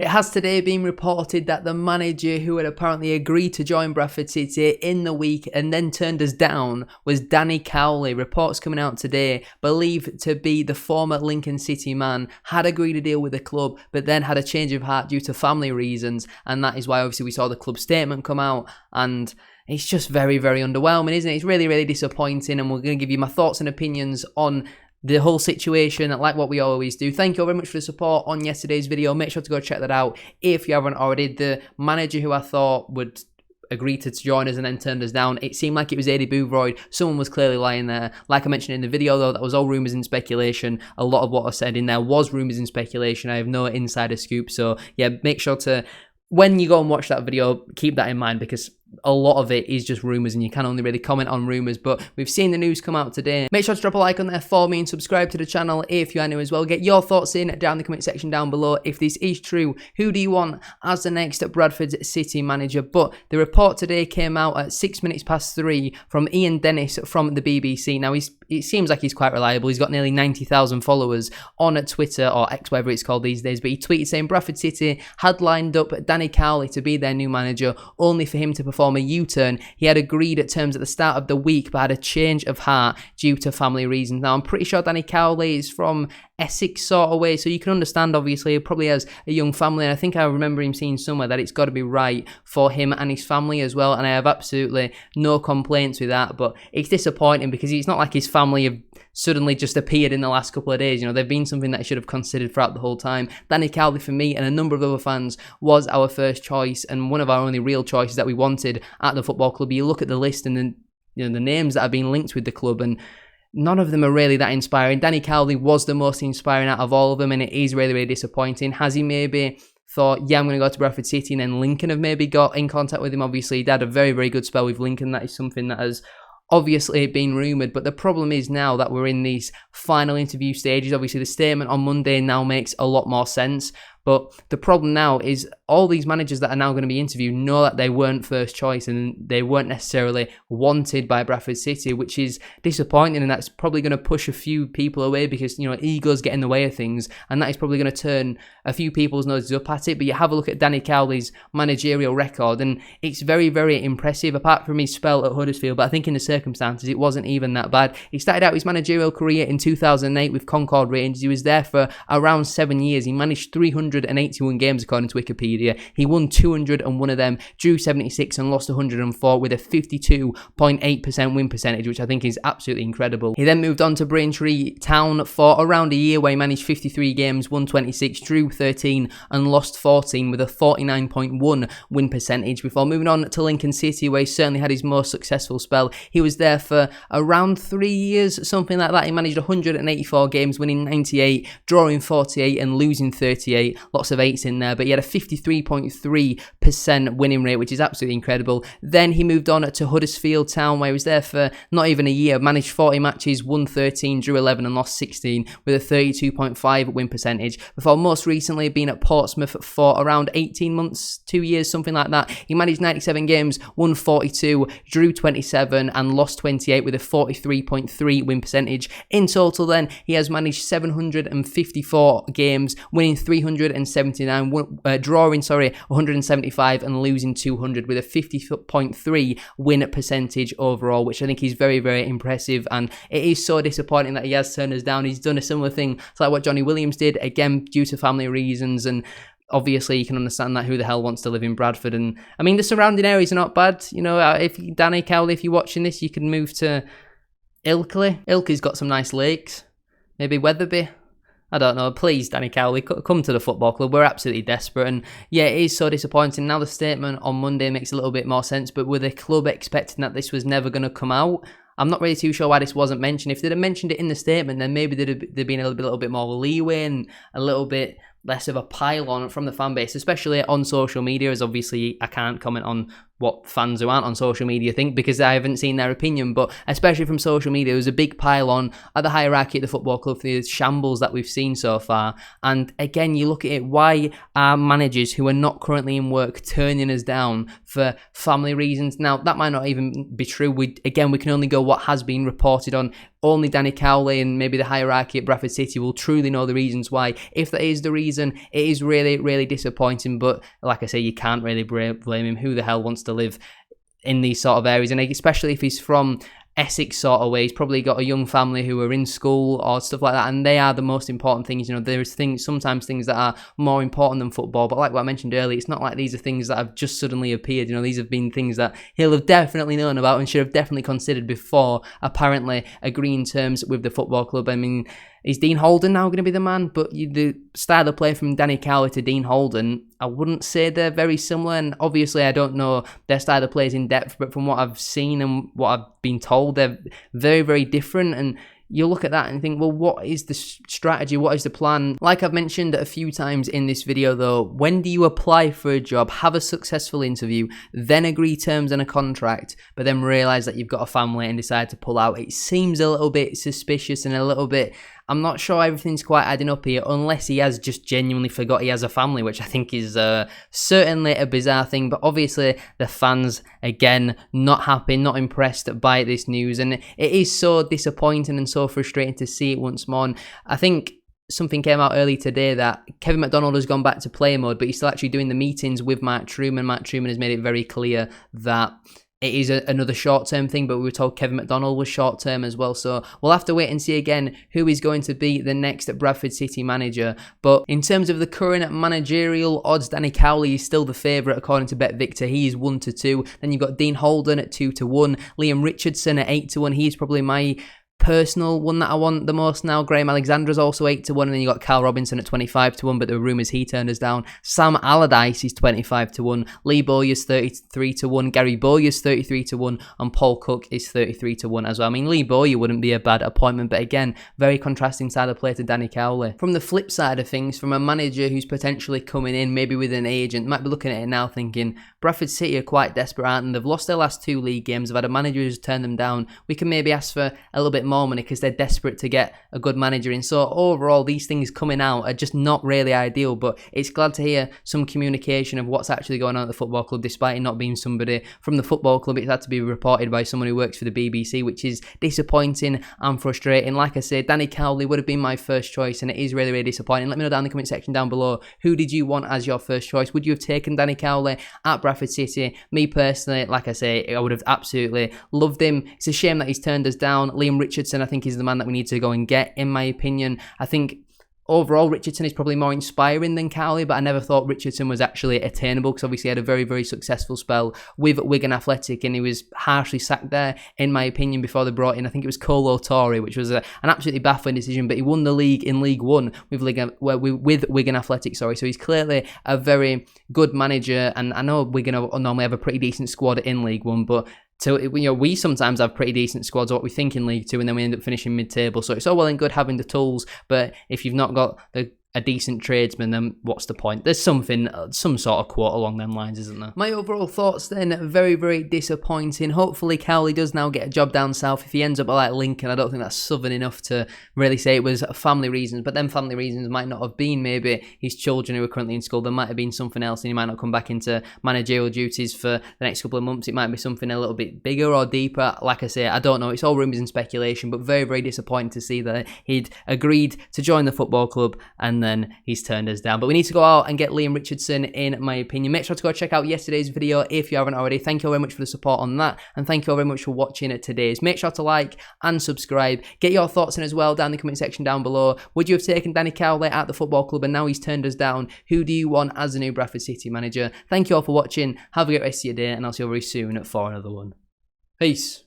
It has today been reported that the manager who had apparently agreed to join Bradford City in the week and then turned us down was Danny Cowley. Reports coming out today, believed to be the former Lincoln City man, had agreed to deal with the club, but then had a change of heart due to family reasons, and that is why obviously we saw the club statement come out, and it's just very, very underwhelming, isn't it? It's really, really disappointing, and we're going to give you my thoughts and opinions on the whole situation, like what we always do. Thank you all very much for the support on yesterday's video. Make sure to go check that out if you haven't already. The manager who I thought would agree to join us and then turned us down, it seemed like it was Eddie Boothroyd. Someone was clearly lying there. Like I mentioned in the video though, that was all rumours and speculation. A lot of what I said in there was rumours and speculation. I have no insider scoop. So yeah, make sure to, when you go and watch that video, keep that in mind, because a lot of it is just rumours and you can only really comment on rumours, but we've seen the news come out today. Make sure to drop a like on there for me and subscribe to the channel if you are new as well. Get your thoughts in down in the comment section down below. If this is true, who do you want as the next Bradford City manager? But the report today came out at 3 from Ian Dennis from the BBC. Now it seems like he's quite reliable. He's got nearly 90,000 followers on Twitter, or X, whatever it's called these days, but he tweeted saying Bradford City had lined up Danny Cowley to be their new manager, only for him to perform a U-turn. He had agreed at terms at the start of the week, but had a change of heart due to family reasons. Now, I'm pretty sure Danny Cowley is from Essex sort of way, so you can understand, obviously, he probably has a young family, and I think I remember him saying somewhere that it's got to be right for him and his family as well, and I have absolutely no complaints with that, but it's disappointing because it's not like his family have suddenly just appeared in the last couple of days. You know, they've been something that I should have considered throughout the whole time. Danny Cowley, for me and a number of other fans, was our first choice and one of our only real choices that we wanted at the football club. You look at the list and then, you know, the names that have been linked with the club, and none of them are really that inspiring. Danny Cowley was the most inspiring out of all of them, and it is really, really disappointing. Has he maybe thought, yeah, I'm going to go to Bradford City, and then Lincoln have maybe got in contact with him? Obviously, he had a very, very good spell with Lincoln. That is something that has obviously been rumoured, but the problem is now that we're in these final interview stages. Obviously, the statement on Monday now makes a lot more sense, but the problem now is all these managers that are now going to be interviewed know that they weren't first choice and they weren't necessarily wanted by Bradford City, which is disappointing, and that's probably going to push a few people away because, you know, egos get in the way of things, and that is probably going to turn a few people's noses up at it. But you have a look at Danny Cowley's managerial record, and it's very, very impressive, apart from his spell at Huddersfield, but I think in the circumstances it wasn't even that bad. He started out his managerial career in 2008 with Concord Rangers. He was there for around 7 years. He managed 381 games according to Wikipedia. He won 201 of them, drew 76 and lost 104 with a 52.8% win percentage, which I think is absolutely incredible. He then moved on to Braintree Town for around a year, where he managed 53 games, won 26, drew 13 and lost 14 with a 49.1 win percentage, before moving on to Lincoln City, where he certainly had his most successful spell. He was there for around 3 years, something like that. He managed 184 games, winning 98, drawing 48 and losing 38. Lots of 8s in there, but he had a 53.3% winning rate, which is absolutely incredible. Then he moved on to Huddersfield Town, where he was there for not even a year, managed 40 matches, won 13, drew 11 and lost 16 with a 32.5 win percentage, before most recently being at Portsmouth for around 18 months, 2 years, something like that. He managed 97 games, won 42, drew 27 and lost 28 with a 43.3 win percentage. In total then, he has managed 754 games, winning 379, drawing 175 and losing 200 with a 50.3 win percentage overall, which I think is very, very impressive, and it is so disappointing that he has turned us down. He's done a similar thing to like what Johnny Williams did, again due to family reasons, and obviously you can understand that. Who the hell wants to live in Bradford? And I mean, the surrounding areas are not bad, you know. If Danny Cowley, if you're watching this, you can move to Ilkley. Ilkley's got some nice lakes, maybe Wetherby. I don't know. Please, Danny Cowley, come to the football club. We're absolutely desperate. And yeah, it is so disappointing. Now the statement on Monday makes a little bit more sense, but were the club expecting that this was never going to come out? I'm not really too sure why this wasn't mentioned. If they'd have mentioned it in the statement, then maybe there'd been a little bit more leeway and a little bit less of a pile on from the fan base, especially on social media, as obviously I can't comment on what fans who aren't on social media think because I haven't seen their opinion, but especially from social media, there was a big pile on at the hierarchy at the football club for the shambles that we've seen so far. And again, you look at it, why are managers who are not currently in work turning us down for family reasons? Now, that might not even be true. We can only go what has been reported on only Danny Cowley and maybe the hierarchy at Bradford City will truly know the reasons why. If that is the reason, it is really, really disappointing. But like I say, you can't really blame him. Who the hell wants to live in these sort of areas? And especially if he's from Essex sort of way, he's probably got a young family who are in school or stuff like that, and they are the most important things. You know, there's sometimes things that are more important than football, but like what I mentioned earlier, it's not like these are things that have just suddenly appeared. You know, these have been things that he'll have definitely known about and should have definitely considered before apparently agreeing terms with the football club. I mean, is Dean Holden now going to be the man? But the style of play from Danny Cowley to Dean Holden, I wouldn't say they're very similar. And obviously, I don't know their style of play in depth, but from what I've seen and what I've been told, they're very, very different. And you look at that and think, well, what is the strategy? What is the plan? Like I've mentioned a few times in this video, though, when do you apply for a job, have a successful interview, then agree terms and a contract, but then realise that you've got a family and decide to pull out? It seems a little bit suspicious and a little bit, I'm not sure everything's quite adding up here, unless he has just genuinely forgot he has a family, which I think is certainly a bizarre thing. But obviously the fans, again, not happy, not impressed by this news, and it is so disappointing and so frustrating to see it once more. And I think something came out early today that Kevin McDonald has gone back to player mode, but he's still actually doing the meetings with Mark Trueman. Mark Trueman has made it very clear that it is another short-term thing, but we were told Kevin McDonald was short-term as well. So we'll have to wait and see again who is going to be the next Bradford City manager. But in terms of the current managerial odds, Danny Cowley is still the favourite according to Bet Victor. He is 1-2. Then you've got Dean Holden at 2-1. Liam Richardson at 8-1. He's probably my personal one that I want the most now. Graham Alexandra's also 8-1, and then you got Cal Robinson at 25-1, but there were rumours he turned us down. Sam Allardyce is 25-1, Lee Bowyer's 33-1, Gary Bowyer's 33-1, and Paul Cook is 33-1 as well. I mean, Lee Bowyer wouldn't be a bad appointment, but again, very contrasting side of play to Danny Cowley. From the flip side of things, from a manager who's potentially coming in, maybe with an agent, might be looking at it now thinking, Bradford City are quite desperate, aren't they? They've lost their last 2 league games, they've had a manager who's turned them down. We can maybe ask for a little bit more money because they're desperate to get a good manager in. So overall, these things coming out are just not really ideal, but it's glad to hear some communication of what's actually going on at the football club, despite it not being somebody from the football club. It's had to be reported by someone who works for the BBC, which is disappointing and frustrating. Like I said, Danny Cowley would have been my first choice, and it is really, really disappointing. Let me know down in the comment section down below, who did you want as your first choice? Would you have taken Danny Cowley at Bradford City? Me personally, like I say, I would have absolutely loved him. It's a shame that he's turned us down. Liam Richardson, I think, is the man that we need to go and get, in my opinion. I think overall Richardson is probably more inspiring than Cowley, but I never thought Richardson was actually attainable because obviously he had a very, very successful spell with Wigan Athletic, and he was harshly sacked there, in my opinion, before they brought in, I think it was Colo Torre, which was an absolutely baffling decision, but he won the league in League One with Wigan Athletic, so he's clearly a very good manager. And I know Wigan normally have a pretty decent squad in League One, but we sometimes have pretty decent squads, what we think in League Two, and then we end up finishing mid-table. So it's all well and good having the tools, but if you've not got a decent tradesman, then what's the point? There's some sort of quote along them lines, isn't there? My overall thoughts then, very, very disappointing. Hopefully Cowley does now get a job down south. If he ends up like Lincoln, I don't think that's southern enough to really say it was family reasons, but then family reasons might not have been maybe his children who are currently in school. There might have been something else, and he might not come back into managerial duties for the next couple of months. It might be something a little bit bigger or deeper. Like I say, I don't know. It's all rumours and speculation, but very, very disappointing to see that he'd agreed to join the football club and then he's turned us down. But we need to go out and get Liam Richardson, in my opinion. Make sure to go check out yesterday's video if you haven't already. Thank you all very much for the support on that, and thank you all very much for watching today's. Make sure to like and subscribe. Get your thoughts in as well down in the comment section down below. Would you have taken Danny Cowley at the football club and now he's turned us down? Who do you want as the new Bradford City manager? Thank you all for watching. Have a great rest of your day, and I'll see you very soon for another one. Peace.